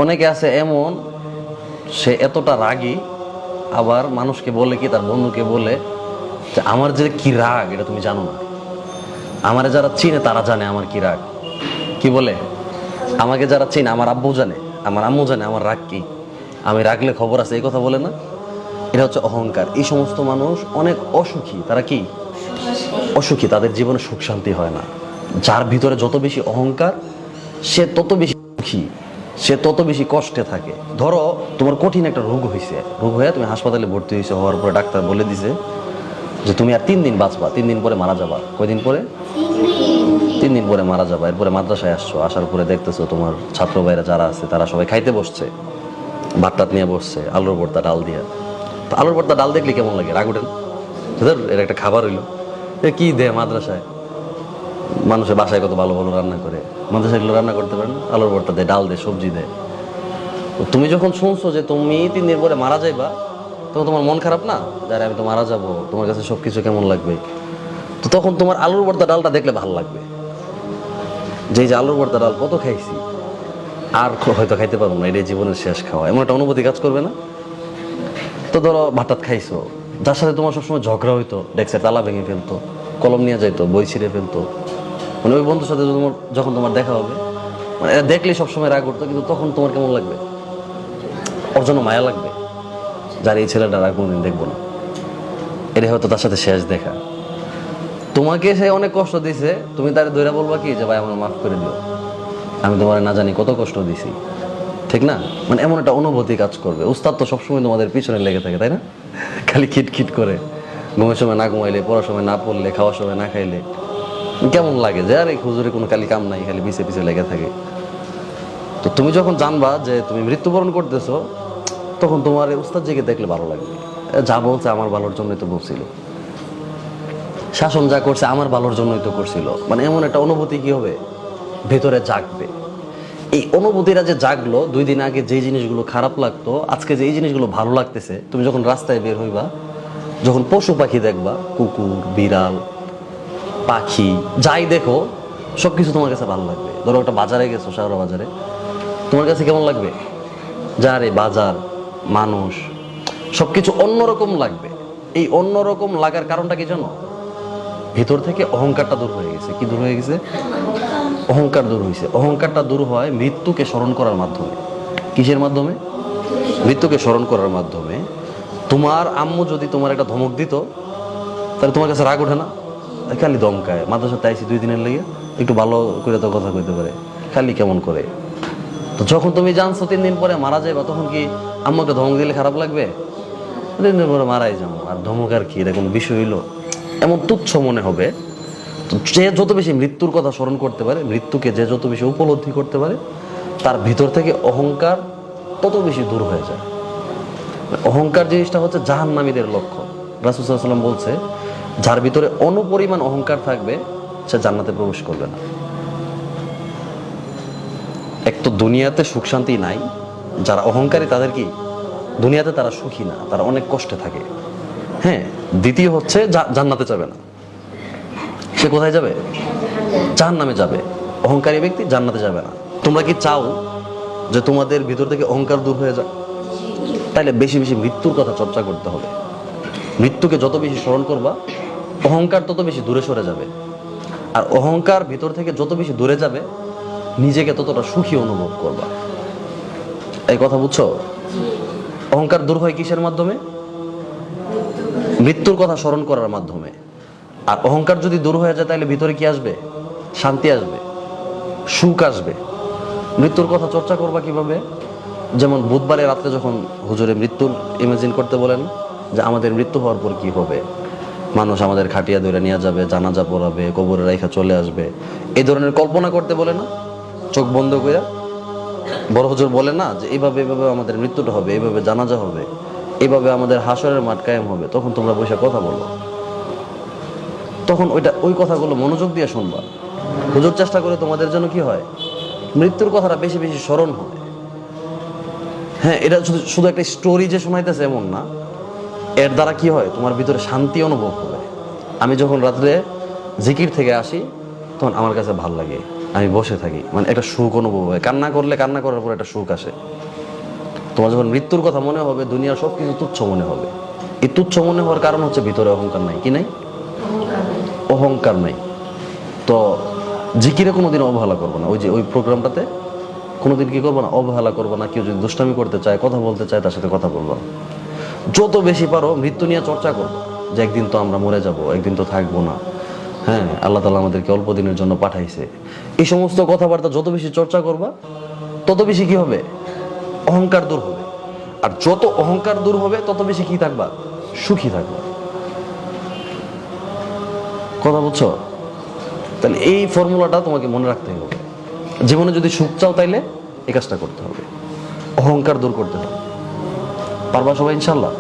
অনেকে আছে এমন, সে এতটা রাগী, আবার মানুষকে বলে কি, তার বন্ধুকে বলে যে আমার যে কি রাগ এটা তুমি জানো না। আমারে যারা চিনে তারা জানে আমার কি রাগ। কি বলে, আমাকে যারা চিনে, আমার আব্বু জানে, আমার আম্মু জানে আমার রাগ কি, আমি রাগলে খবর আছে, এই কথা বলে না। এটা হচ্ছে অহংকার। এই সমস্ত মানুষ অনেক অসুখী। তারা কি অসুখী, তাদের জীবনে সুখ শান্তি হয় না। যার ভিতরে যত বেশি অহংকার, সে তত বেশি সুখী, সে তত বেশি কষ্টে থাকে। ধরো তোমার কঠিন একটা রোগ হয়েছে, রোগ হয়ে তুমি হাসপাতালে ভর্তি হয়েছে, হওয়ার পরে ডাক্তার বলে দিছে যে তুমি আর 3 দিন বাঁচবা, 3 দিন পরে মারা যাবা। কয়দিন পরে? 3 দিন পরে মারা যাবা। এরপরে মাদ্রাসায় আসছো, আসার পরে দেখতেছো তোমার ছাত্র ভাইরা যারা আছে তারা সবাই খাইতে বসছে, ভাত টাত নিয়ে বসছে, আলুর ভর্তা ডাল দিয়া। তো আলুর ভর্তা ডাল দেখলে কেমন লাগে? রাগ উঠেন? এর একটা খাবার হইলো, এ কি দে মাদ্রাসায়? মানুষের বাসায় কত ভালো ভালো রান্না করে, মাদ্রাসায় এগুলো রান্না করতে পারেন? আলুর ভর্তা দেয়, ডাল দেয়, সবজি দেয়। তুমি যখন শুনছো যে তুমি 3 দিন পরে মারা যাইবা, তখন তোমার মন খারাপ না? যারা আমি তো মারা যাব, তোমার কাছে সবকিছু কেমন লাগবে? তো তখন তোমার আলুর ভর্তা ডালটা দেখলে ভালো লাগবে, যে আলুর ভর্তা ডাল কত খাইছি, আর হয়তো খাইতে পারবো না, এটাই জীবনের শেষ খাওয়া, এমন একটা অনুভূতি কাজ করবে না? তো ধরো ভাত খাইছো, যার সাথে তোমার সবসময় ঝগড়া হইতো, ডেস্কের তালা ভেঙে ফেলতো, কলম নিয়ে যাইতো, বই ছিঁড়ে ফেলতো, মানে ওই বন্ধুর সাথে যখন তোমার দেখা হবে, মানে এরা দেখলেই সবসময় রাগ উঠতো, কিন্তু তখন তোমার কেমন লাগবে? ওর জন্য মায়া লাগবে, যার এই ছেলেটা আর কোনোদিন দেখবো না, এটা হয়তো তার সাথে শেষ দেখা। তোমাকে সে অনেক কষ্ট দিছে, তুমি তার ধরে বলবা কি যে ভাই আমার মাফ করে দিও, আমি তোমার না জানি কত কষ্ট দিছি, ঠিক না? মানে এমন একটা অনুভূতি কাজ করবে। উস্তাদ তো সবসময় তোমাদের পিছনে লেগে থাকে, তাই না? খালি খিটখিট করে, ঘুমের সময় না ঘুমাইলে, পড়ার সময় না পড়লে, খাওয়ার সময় না খাইলে কেমন লাগে যে আরে হুজুরে কোনো খালি কাম নাই, খালি পিছে পিছে লেগে থাকে। তো তুমি যখন জানবা যে তুমি মৃত্যুবরণ করতেছো, তখন তোমার এই উস্তাদ জিকে দেখলে ভালো লাগবে। যা বলছে আমার ভালোর জন্যই তো বলছিল, শাসন যা করছে আমার ভালোর জন্যই তো করছিল, মানে এমন একটা অনুভূতি কি হবে, ভেতরে জাগবে। এই অনুভূতিটা যে জাগলো, 2 দিন আগে যে জিনিসগুলো খারাপ লাগতো, আজকে যে এই জিনিসগুলো ভালো লাগতেছে, তুমি যখন রাস্তায় বের হইবা, যখন পশু পাখি দেখবা, কুকুর, বিড়াল, পাখি, যাই দেখো, সবকিছু তোমার কাছে ভালো লাগবে। ধরো একটা বাজারে গেছো, শহর বাজারে, তোমার কাছে কেমন লাগবে? যারে বাজার, মানুষ, সবকিছু অন্যরকম লাগবে। এই অন্যরকম লাগার কারণটা কি জানো? ভিতর থেকে অহংকারটা দূর হয়ে গেছে। কি দূর হয়ে গেছে? অহংকার দূর হয়েছে। অহংকারটা দূর হয় মৃত্যুকে স্মরণ করার মাধ্যমে। কিসের মাধ্যমে? মৃত্যুকে স্মরণ করার মাধ্যমে। তোমার আম্মু যদি তোমার একটা ধমক দিত, তাহলে তোমার কাছে রাগ ওঠে না? খালি দমকায়, মাদ্রাসাতে আইসি 2 দিনের লেগে, একটু ভালো করে তো কথা কইতে পারে, খালি কেমন করে। তো যখন তুমি জানছো 3 দিন পরে মারা যাইবা, তখন কি আম্মুকে ধমক দিলে খারাপ লাগবে? 3 দিন পরে মারাই যাবো, আর ধমক আর কি, এরকম বিষয় হইলো, এমন তুচ্ছ মনে হবে। তো যে যত বেশি মৃত্যুর কথা স্মরণ করতে পারে, মৃত্যুকে যে যত বেশি উপলব্ধি করতে পারে, তার ভিতর থেকে অহংকার তত বেশি দূর হয়ে যায়। অহংকার জিনিসটা হচ্ছে জাহান্নামীদের লক্ষণ। রাসূল সাল্লাল্লাহু আলাইহি ওয়াসাল্লাম বলছে, যার ভিতরে অনুপরিমাণ অহংকার থাকবে, সে জান্নাতে প্রবেশ করবে না। এক তো দুনিয়াতে সুখ শান্তি নাই, যারা অহংকারী তাদের কি দুনিয়াতে তারা সুখী না, তারা অনেক কষ্টে থাকে। হ্যাঁ, দ্বিতীয় হচ্ছে জান্নাতে যাবে না। সে কোথায় যাবে? জাহান্নামে যাবে। অহংকারী ব্যক্তি জান্নাতে যাবে না। তোমরা কি চাও যে তোমাদের ভিতর থেকে অহংকার দূর হয়ে যায়? তাইলে বেশি বেশি মৃত্যুর কথা চর্চা করতে হবে। মৃত্যুকে যত বেশি স্মরণ করবা, অহংকার তত বেশি দূরে সরে যাবে। আর অহংকার ভিতর থেকে যত বেশি দূরে যাবে, নিজেকে ততটা সুখী অনুভব করবা। এই কথা বুঝছো? অহংকার দূর হয় কিসের মাধ্যমে? মৃত্যুর কথা স্মরণ করার মাধ্যমে। আর অহংকার যদি দূর হয়ে যায়, তাহলে ভিতরে কি আসবে? শান্তি আসবে, সুখ আসবে। মৃত্যুর কথা চর্চা করবা কিভাবে? যেমন বুধবারে রাত্রে যখন হুজুরে মৃত্যুর ইমাজিন করতে বলেন, যে আমাদের মৃত্যু হওয়ার পর কি হবে, মানুষ আমাদের খাটিয়া ধরে নিয়ে যাবে, জানাজা পড়াবে, কবরে রাইখা চলে আসবে, এই ধরনের কল্পনা করতে বলে না, চোখ বন্ধ করে। বড় হুজুর বলে না যে এইভাবে এইভাবে আমাদের মৃত্যুটা হবে, এইভাবে জানাজা হবে, এইভাবে আমাদের হাসরের মাঠ কায়েম হবে। তখন তোমরা বসে কথা বলো, তখন ওই কথাগুলো মনোযোগ দিয়ে শুনবা। হুজুর চেষ্টা করে তোমাদের জন্য কি হয়, মৃত্যুর কথাটা বেশি বেশি স্মরণ হয়। হ্যাঁ, এটা শুধু একটা স্টোরি যে শোনাইতেছে এমন না, এর দ্বারা কি হয়, তোমার ভিতরে শান্তি অনুভব হবে। আমি যখন রাত্রে জিকির থেকে আসি, তখন আমার কাছে ভাল লাগে। আমি বসে থাকি, মানে একটা সুখ অনুভব হয়। কান্না করলে কান্না করার পর একটা সুখ আসে। তোমার যখন মৃত্যুর কথা মনে হবে, দুনিয়ার সব কিছু তুচ্ছ মনে হবে। এই তুচ্ছ মনে হওয়ার কারণ হচ্ছে ভিতরে অহংকার নাই। কি নাই? অহংকার নাই। তো জিকিরে কোনোদিন অবহেলা করবো না। ওই যে ওই প্রোগ্রামটাতে কোনোদিন কি করবো না, অবহেলা করবো না। কেউ যদি দুষ্টামি করতে চায়, কথা বলতে চায়, তার সাথে কথা বলবো না। যত বেশি পারো মৃত্যু নিয়ে চর্চা করবো, যে একদিন তো আমরা মরে যাব, একদিন তো থাকবো না, হ্যাঁ আল্লাহ তাআলা আমাদেরকে অল্প দিনের জন্য পাঠাইছে। এই সমস্ত কথাবার্তা যত বেশি চর্চা করবা, তত বেশি কি হবে? অহংকার দূর হবে। আর যত অহংকার দূর হবে, তত বেশি কি থাকবা? সুখী থাকবা। কথা বুঝছো? তাহলে এই ফর্মুলাটা তোমাকে মনে রাখতে হবে। জীবনে যদি সুখ চাও, তাইলে এই কাজটা করতে হবে, অহংকার দূর করতে হবে। পারবা সবাই ইনশাল্লাহ?